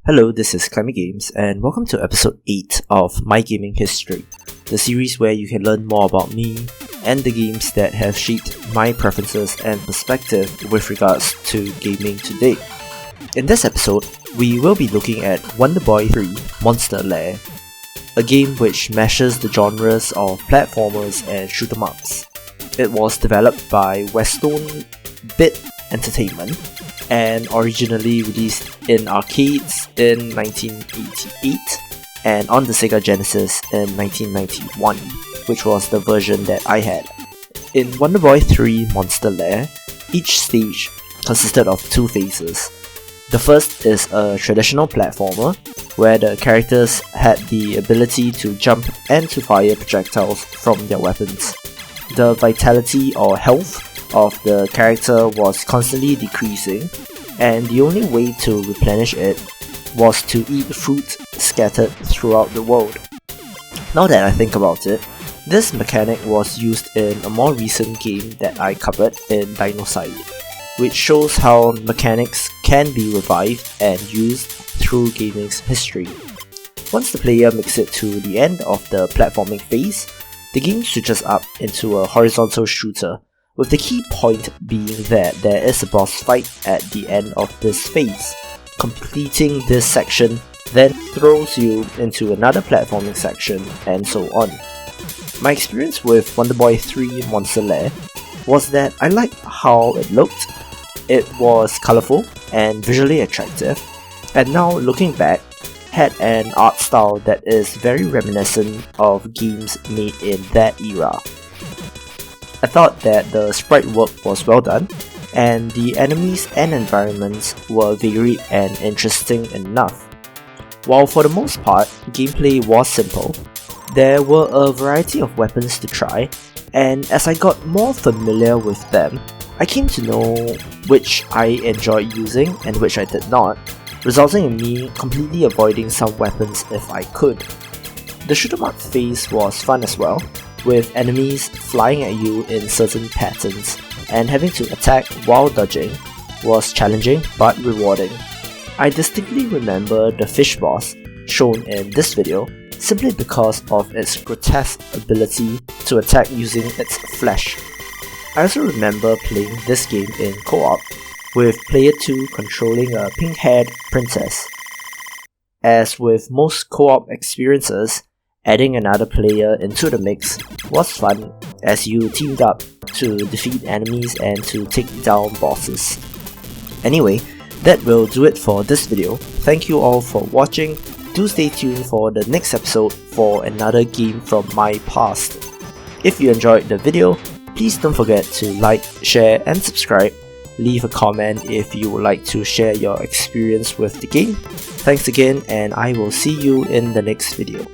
Hello, this is Clemmy Games, and welcome to episode 8 of My Gaming History, the series where you can learn more about me and the games that have shaped my preferences and perspective with regards to gaming today. In this episode, we will be looking at Wonder Boy 3 Monster Lair, a game which meshes the genres of platformers and shoot-em-ups. It was developed by Westone Bit Entertainment and originally released in arcades in 1988 and on the Sega Genesis in 1991, which was the version that I had. In Wonder Boy 3 Monster Lair, each stage consisted of two phases. The first is a traditional platformer, where the characters had the ability to jump and to fire projectiles from their weapons. The vitality or health of the character was constantly decreasing, and the only way to replenish it was to eat fruit scattered throughout the world. Now that I think about it, this mechanic was used in a more recent game that I covered in Dinocide, which shows how mechanics can be revived and used through gaming's history. Once the player makes it to the end of the platforming phase, the game switches up into a horizontal shooter, with the key point being that there is a boss fight at the end of this phase. Completing this section then throws you into another platforming section, and so on. My experience with Wonder Boy 3 Monster Lair was that I liked how it looked. It was colourful and visually attractive, and now looking back, had an art style that is very reminiscent of games made in that era. I thought that the sprite work was well done, and the enemies and environments were varied and interesting enough. While for the most part, gameplay was simple, there were a variety of weapons to try, and as I got more familiar with them, I came to know which I enjoyed using and which I did not, resulting in me completely avoiding some weapons if I could. The shoot-em-up phase was fun as well, with enemies flying at you in certain patterns, and having to attack while dodging was challenging but rewarding. I distinctly remember the fish boss shown in this video simply because of its grotesque ability to attack using its flesh. I also remember playing this game in co-op, with player 2 controlling a pink-haired princess. As with most co-op experiences, adding another player into the mix was fun as you teamed up to defeat enemies and to take down bosses. Anyway, that will do it for this video. Thank you all for watching. Do stay tuned for the next episode for another game from my past. If you enjoyed the video, please don't forget to like, share and subscribe. Leave a comment if you would like to share your experience with the game. Thanks again, and I will see you in the next video.